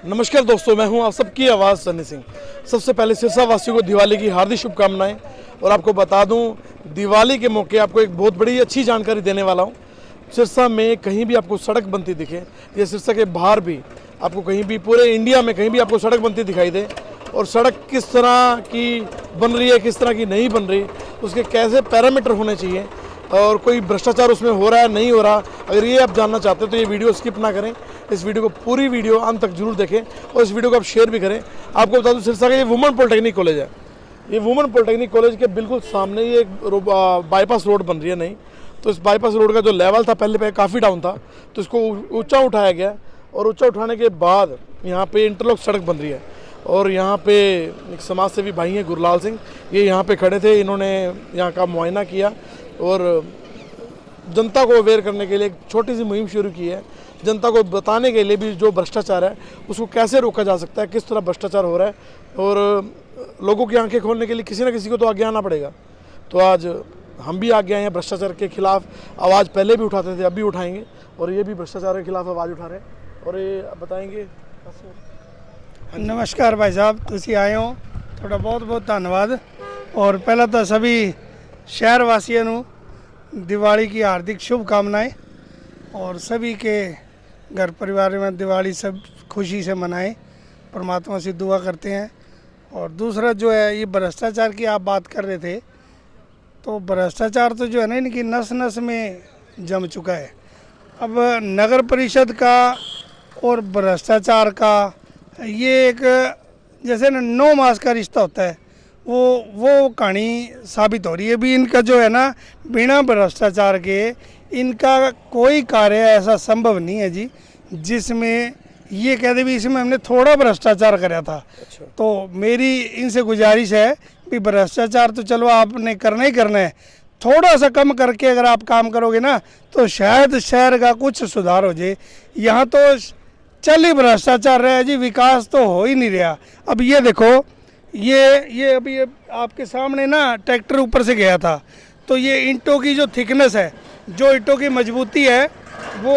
नमस्कार दोस्तों, मैं हूं आप सबकी आवाज़ सन्नी सिंह। सबसे पहले सिरसा वासियों को दिवाली की हार्दिक शुभकामनाएं। और आपको बता दूं, दिवाली के मौके आपको एक बहुत बड़ी अच्छी जानकारी देने वाला हूं। सिरसा में कहीं भी आपको सड़क बनती दिखे या सिरसा के बाहर भी आपको कहीं भी, पूरे इंडिया में कहीं भी आपको सड़क बनती दिखाई दे, और सड़क किस तरह की बन रही है, किस तरह की नहीं बन रही, उसके कैसे पैरामीटर होने चाहिए और कोई भ्रष्टाचार उसमें हो रहा है नहीं हो रहा, अगर ये आप जानना चाहते हो तो ये वीडियो स्किप ना करें। इस वीडियो को पूरी वीडियो अंत तक जरूर देखें और इस वीडियो को आप शेयर भी करें। आपको बता दूं, सिरसा का ये वुमेन पॉलिटेक्निक कॉलेज है। ये वुमेन पॉलिटेक्निक कॉलेज के बिल्कुल सामने ये बाईपास रोड बन रही है नई। तो इस बाईपास रोड का जो लेवल था पहले काफ़ी डाउन था, तो इसको ऊँचा उठाया गया और ऊँचा उठाने के बाद यहाँ पर इंटरलॉक सड़क बन रही है। और यहाँ पे एक समाज सेवी भाई हैं गुरलाल सिंह, ये यहाँ पे खड़े थे। इन्होंने यहाँ का मुआयना किया और जनता को अवेयर करने के लिए एक छोटी सी मुहिम शुरू की है। जनता को बताने के लिए भी जो भ्रष्टाचार है उसको कैसे रोका जा सकता है, किस तरह भ्रष्टाचार हो रहा है, और लोगों की आंखें खोलने के लिए किसी न किसी को तो आगे आना पड़ेगा। तो आज हम भी आगे आए हैं, भ्रष्टाचार के खिलाफ आवाज़ पहले भी उठाते थे, अब भी उठाएंगे, और ये भी भ्रष्टाचार के खिलाफ आवाज़ उठा रहे हैं और ये बताएंगे। नमस्कार भाई साहब, तुसी आए हो, थोड़ा बहुत बहुत धन्यवाद। और पहला तो सभी शहर वासियों ਨੂੰ दिवाली की हार्दिक शुभकामनाएं, और सभी के घर परिवार में दिवाली सब खुशी से मनाएं, परमात्मा से दुआ करते हैं। और दूसरा जो है, ये भ्रष्टाचार की आप बात कर रहे थे, तो भ्रष्टाचार तो जो है ना, इनकी नस नस में जम चुका है। अब नगर परिषद का और भ्रष्टाचार का ये एक जैसे ना 9 मास का रिश्ता होता है, वो कहानी साबित हो रही है। भी इनका जो है ना, बिना भ्रष्टाचार के इनका कोई कार्य ऐसा संभव नहीं है जी, जिसमें ये कह दे भी इसमें हमने थोड़ा भ्रष्टाचार करा था। अच्छा। तो मेरी इनसे गुजारिश है कि भ्रष्टाचार तो चलो आपने करना ही करना है, थोड़ा सा कम करके अगर आप काम करोगे ना, तो शायद शहर का कुछ सुधार हो जाए। यहाँ तो चल ही भ्रष्टाचार रहा है जी, विकास तो हो ही नहीं रहा। अब ये देखो, ये अभी आपके सामने ना ट्रैक्टर ऊपर से गया था, तो ये ईंटों की जो थिकनेस है, जो ईंटों की मजबूती है, वो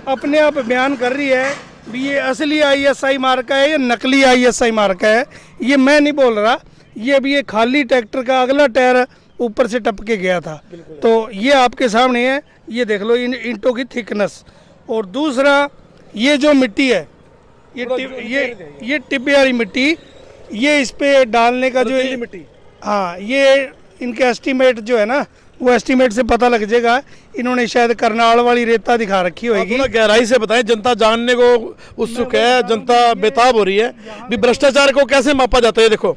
अपने आप बयान कर रही है भी ये असली ISI मार्का है या नकली ISI मार्का है। ये मैं नहीं बोल रहा, ये भी ये खाली ट्रैक्टर का अगला टायर ऊपर से टपके गया था। तो ये आपके सामने है, ये देख लो इन ईंटों की थिकनेस। और दूसरा, ये जो मिट्टी है, ये टिब्बे वाली मिट्टी, ये इस पे डालने का जो मिट्टी, हाँ, ये इनके एस्टीमेट जो है ना, वो एस्टीमेट से पता लग जाएगा। इन्होंने शायद करनाल वाली रेता दिखा रखी होगी। थोड़ा गहराई से बताएं, जनता जानने को उत्सुक है, जनता बेताब हो रही है भी भ्रष्टाचार को कैसे मापा जाता है। देखो,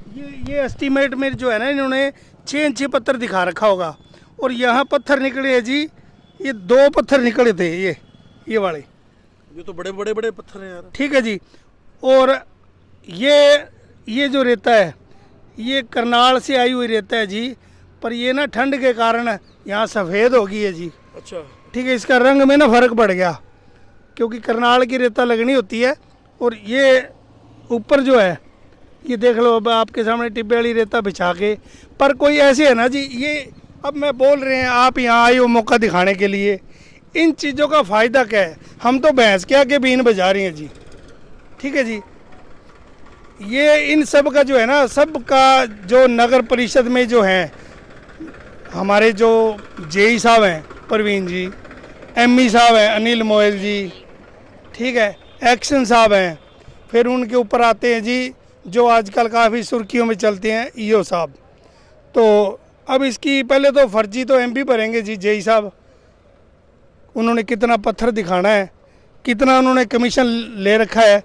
ये एस्टीमेट में जो है ना, इन्होंने 6 पत्थर दिखा रखा होगा, और यहाँ पत्थर निकले हैं जी, ये 2 पत्थर निकले थे, ये वाले, ये तो बड़े बड़े बड़े पत्थर हैं यार। ठीक है जी। और ये जो रेता है, ये करनाल से आई हुई रेता है जी, पर ये ना ठंड के कारण यहाँ सफ़ेद हो गई है जी। अच्छा, ठीक है, इसका रंग में ना फ़र्क पड़ गया, क्योंकि करनाल की रेता लगनी होती है। और ये ऊपर जो है, ये देख लो, अब आपके सामने टिब्बे वाली रेता बिछा के, पर कोई ऐसे है ना जी, ये अब मैं बोल रहे हैं, आप यहाँ आए हो मौका दिखाने के लिए, इन चीज़ों का फ़ायदा क्या है? हम तो भैंस के आगे बीन बजा रही हैं जी, ठीक है जी। ये इन सब का जो है ना, सब का जो नगर परिषद में जो है, हमारे जो JE साहब हैं परवीन जी, ME साहब हैं अनिल मोयल जी, ठीक है, एक्शन साहब हैं, फिर उनके ऊपर आते हैं जी जो आजकल काफ़ी सुर्खियों में चलते हैं, EO साहब। तो अब इसकी पहले तो फर्जी तो MP भरेंगे जी JE साहब। उन्होंने कितना पत्थर दिखाना है, कितना उन्होंने कमीशन ले रखा है।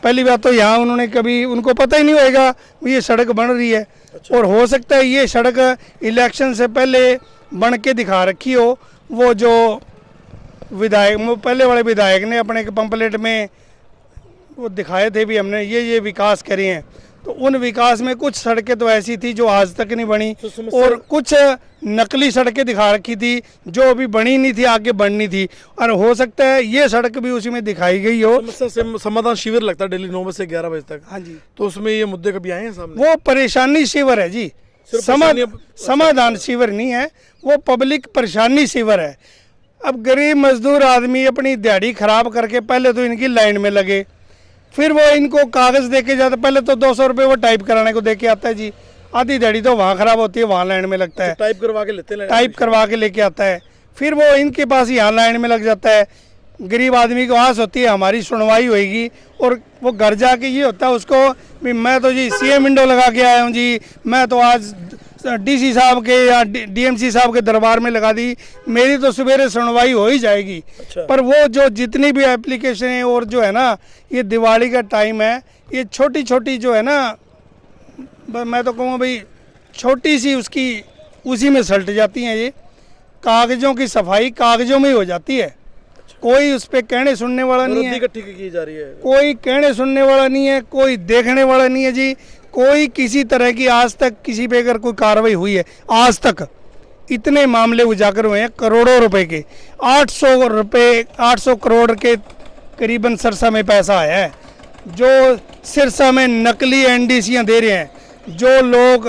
पहली बात तो यहाँ उन्होंने कभी, उनको पता ही नहीं होएगा ये सड़क बन रही है। अच्छा। और हो सकता है ये सड़क इलेक्शन से पहले बन के दिखा रखी हो। वो जो विधायक, वो पहले वाले विधायक ने अपने पंपलेट में वो दिखाए थे भी, हमने ये विकास करे हैं। तो उन विकास में कुछ सड़कें तो ऐसी थी जो आज तक नहीं बनी, और कुछ नकली सड़कें दिखा रखी थी जो अभी बनी नहीं थी, आगे बननी थी। और हो सकता है ये सड़क भी उसी में दिखाई गई हो। समाधान शिविर लगता है डेली 9 बजे से 11 बजे तक। हाँ जी। तो उसमें ये मुद्दे कभी आए हैं सामने? वो परेशानी शिविर है जी, समाधान शिविर नहीं है, वो पब्लिक परेशानी शिविर है। अब गरीब मजदूर आदमी अपनी दिहाड़ी खराब करके पहले तो इनकी लाइन में लगे, फिर वो इनको कागज़ दे के जाता, पहले तो 200 रुपये वो टाइप कराने को दे के आता है जी, आधी दिहाड़ी तो वहाँ ख़राब होती है, वहाँ लाइन में लगता है, टाइप करवा के लेते हैं, टाइप करवा के लेके आता है, फिर वो इनके पास यहाँ लाइन में लग जाता है। गरीब आदमी को आस होती है हमारी सुनवाई होएगी, और वो घर जाके ये होता है उसको भी मैं तो जी सीएम विंडो लगा के आया हूँ जी, मैं तो आज डीसी साहब के या डीएमसी साहब के दरबार में लगा दी, मेरी तो सवेरे सुनवाई हो ही जाएगी। अच्छा। पर वो जो जितनी भी एप्लीकेशन है और जो है ना, ये दिवाली का टाइम है, ये छोटी छोटी जो है ना, मैं तो कहूँगा भाई छोटी सी उसकी उसी में सलट जाती हैं। ये कागज़ों की सफाई कागज़ों में ही हो जाती है, कोई उस पर कहने सुनने वाला नहीं है, इकट्ठी की जा रही है, कोई कहने सुनने वाला नहीं है, कोई देखने वाला नहीं है जी। कोई किसी तरह की आज तक किसी पे अगर कोई कार्रवाई हुई है, आज तक इतने मामले उजागर हुए हैं करोड़ों रुपए के, 800 करोड़ के करीबन सिरसा में पैसा आया है, जो सिरसा में नकली एनडीसीयां दे रहे हैं, जो लोग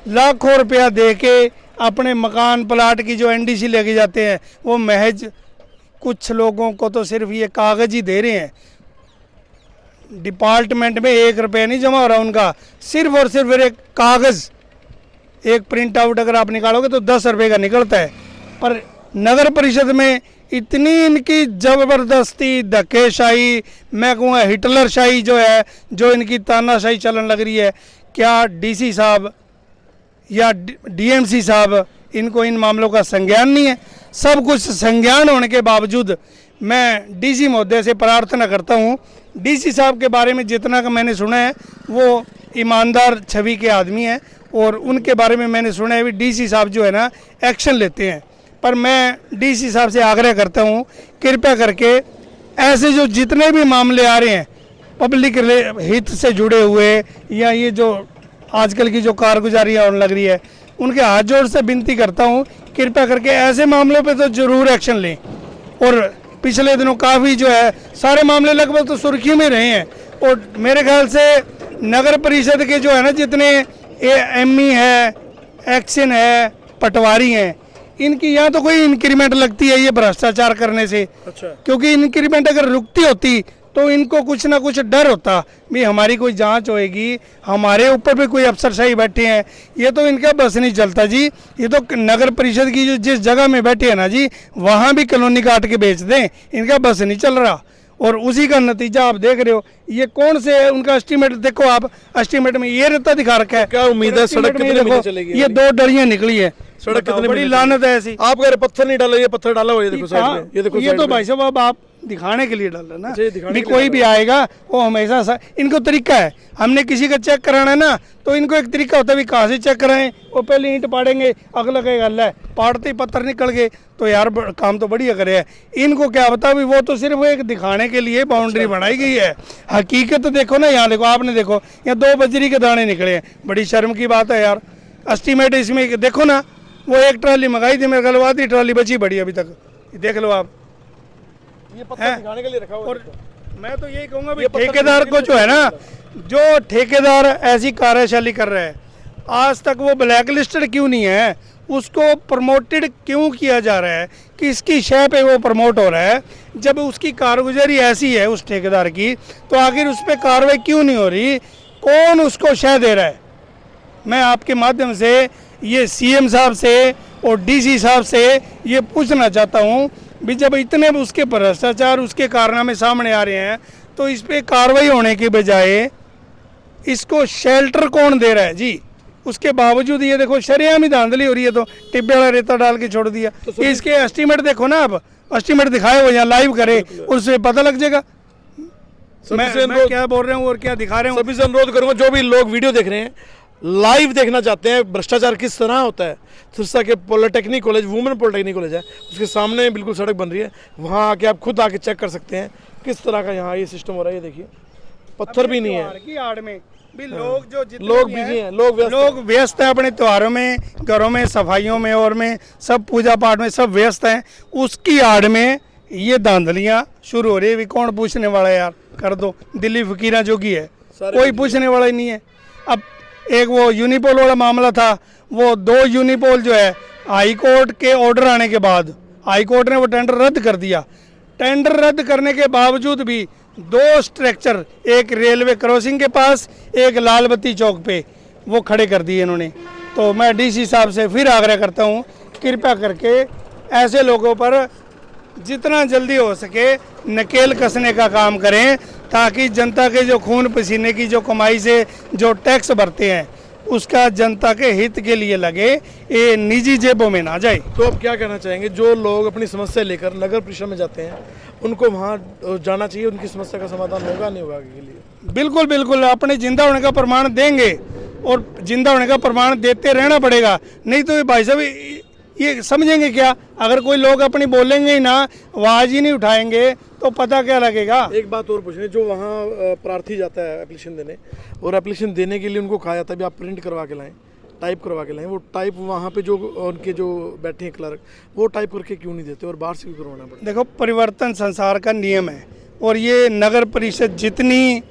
लाखों रुपया दे के अपने मकान प्लाट की जो एनडीसी लेके जाते हैं, वो महज कुछ लोगों को तो सिर्फ ये कागज़ ही दे रहे हैं। डिपार्टमेंट में 1 रुपया नहीं जमा हो रहा उनका, सिर्फ और सिर्फ एक कागज़, एक प्रिंट आउट अगर आप निकालोगे तो 10 रुपये का निकलता है। पर नगर परिषद में इतनी इनकी ज़बरदस्ती, धक्केशाही, मैं कहूँगा हिटलरशाही जो है, जो इनकी तानाशाही चलन लग रही है, क्या डीसी साहब या डीएमसी साहब इनको इन मामलों का संज्ञान नहीं है? सब कुछ संज्ञान होने के बावजूद मैं डीसी महोदय से प्रार्थना करता हूँ, डीसी साहब के बारे में जितना का मैंने सुना है वो ईमानदार छवि के आदमी हैं, और उनके बारे में मैंने सुना है भी डीसी साहब जो है ना एक्शन लेते हैं। पर मैं डीसी साहब से आग्रह करता हूँ, कृपया करके ऐसे जो जितने भी मामले आ रहे हैं पब्लिक हित से जुड़े हुए, या ये जो आजकल की जो कारगुजारियाँ होने लग रही है, उनके हाथ जोड़ से विनती करता हूँ कृपया करके ऐसे मामलों पे तो ज़रूर एक्शन लें। और पिछले दिनों काफ़ी जो है सारे मामले लगभग तो सुर्खियों में रहे हैं, और मेरे ख्याल से नगर परिषद के जो है ना जितने एमई है, एक्शन है, पटवारी हैं, इनकी यहाँ तो कोई इंक्रीमेंट लगती है ये भ्रष्टाचार करने से। अच्छा। क्योंकि इंक्रीमेंट अगर रुकती होती तो इनको कुछ ना कुछ डर होता भी हमारी कोई जांच होएगी, हमारे ऊपर भी कोई अफसरशाही बैठे हैं, ये तो इनका बस नहीं चलता जी। ये तो नगर परिषद की जो जिस जगह में बैठे हैं ना जी, वहाँ भी कॉलोनी काट के बेच दें, इनका बस नहीं चल रहा। और उसी का नतीजा आप देख रहे हो, ये कौन से उनका एस्टीमेट देखो आप, एस्टीमेट में ये रेता दिखा रखा है, क्या उम्मीद है सड़क कितने महीने चलेगी? ये 2 डलियाँ निकली है, सड़क कितने बड़ी लानत है ऐसी। आप कह रहे पत्थर नहीं डाला, ये पत्थर डाला हुआ, ये देखो साइड में, ये देखो ये तो भाई साहब अब आप दिखाने के लिए डाल रहे ना, दिखाने भी के लिए कोई भी आएगा वो हमेशा इनको तरीका है, हमने किसी का चेक कराना है ना तो इनको एक तरीका होता है भी कहाँ से चेक कराएं, वो पहले ईंट पाड़ेंगे, अगला कहेगा अल्लाह पाड़ते ही पत्थर निकल गए तो यार काम तो बढ़िया करे है। इनको क्या पता भी वो तो सिर्फ एक दिखाने के लिए बाउंड्री बनाई गई है, हकीकत देखो ना, यहाँ देखो, आपने देखो यहाँ 2 बजरी के दाने निकले हैं, बड़ी शर्म की बात है यार। एस्टीमेट इसमें देखो ना, वो 1 ट्राली मंगाई थी, मेरे ख्याल आधी ट्राली बची बड़ी अभी तक, देख लो आप, ये पत्थर दिखाने के लिए रखा हुआ है। और मैं तो यही कहूँगा भाई ठेकेदार को जो है ना, जो ठेकेदार ऐसी कार्यशैली कर रहा है, आज तक वो ब्लैक लिस्टेड क्यों नहीं है, उसको प्रमोटेड क्यों किया जा रहा है, कि इसकी शय पे वो प्रमोट हो रहा है, जब उसकी कारगुजारी ऐसी है उस ठेकेदार की, तो आखिर उस पर कार्रवाई क्यों नहीं हो रही, कौन उसको शय दे रहा है। मैं आपके माध्यम से ये सीएम साहब से और डीसी साहब से ये पूछना चाहता हूँ भी जब इतने उसके भ्रष्टाचार, उसके कारनामे सामने आ रहे हैं, तो इस पर कार्रवाई होने के बजाय इसको शेल्टर कौन दे रहा है जी। उसके बावजूद ये देखो शरेआम ही धांधली हो रही है, तो टिब्बे वाला रेता डाल के छोड़ दिया। तो इसके एस्टीमेट देखो ना, आप एस्टीमेट दिखाए हो यहाँ लाइव करे, उससे पता लग जाएगा मैं क्या बोल रहा हूँ और क्या दिखा रहा हूँ। सभी से अनुरोध करूंगा जो भी लोग वीडियो देख रहे हैं, लाइव देखना चाहते हैं भ्रष्टाचार किस तरह होता है, सिरसा के polytechnic college, women polytechnic college है, उसके सामने बिल्कुल सड़क बन रही है, वहाँ आके आप खुद आके चेक कर सकते हैं किस तरह का यहाँ ये सिस्टम हो रहा है। ये देखिए पत्थर भी नहीं है की आड़ में भी लोग जो जितने लोग भी बिजी हैं, लोग व्यस्त हैं अपने त्योहारों में, घरों में, सफाइयों में और में सब पूजा पाठ में सब व्यस्त हैं, उसकी आड़ में ये धांधलियाँ शुरू हो रही है। भी कौन पूछने वाला है यार, कर दो, दिल्ली फकीरा जोगी है, कोई पूछने वाला ही नहीं है। अब एक वो यूनिपोल वाला मामला था, वो 2 यूनिपोल जो है हाई कोर्ट के ऑर्डर आने के बाद हाई कोर्ट ने वो टेंडर रद्द कर दिया। टेंडर रद्द करने के बावजूद भी दो स्ट्रक्चर, एक रेलवे क्रॉसिंग के पास, एक लाल बत्ती चौक पे, वो खड़े कर दिए इन्होंने। तो मैं डीसी साहब से फिर आग्रह करता हूँ, कृपया करके ऐसे लोगों पर जितना जल्दी हो सके नकेल कसने का काम करें, ताकि जनता के जो खून पसीने की जो कमाई से जो टैक्स भरते हैं उसका जनता के हित के लिए लगे, ये निजी जेबों में ना जाए। तो आप क्या कहना चाहेंगे, जो लोग अपनी समस्या लेकर नगर परिषद में जाते हैं उनको वहाँ जाना चाहिए, उनकी समस्या का समाधान होगा नहीं होगा के लिए? बिल्कुल बिल्कुल, अपने जिंदा होने का प्रमाण देंगे और जिंदा होने का प्रमाण देते रहना पड़ेगा। नहीं तो ये भाई साहब ये समझेंगे क्या? अगर कोई लोग अपनी बोलेंगे ही ना, आवाज ही नहीं उठाएंगे, तो पता क्या लगेगा। एक बात और पूछनी, जो वहाँ प्रार्थी जाता है एप्लीकेशन देने, और एप्लीकेशन देने के लिए उनको कहा जाता है भी आप प्रिंट करवा के लाएं, टाइप करवा के लाएं, वो टाइप वहाँ पे जो उनके जो बैठे हैं क्लर्क, वो टाइप करके क्यों नहीं देते और बाहर से क्यों करवाना पड़ता है? देखो, परिवर्तन संसार का नियम है, और ये नगर परिषद जितनी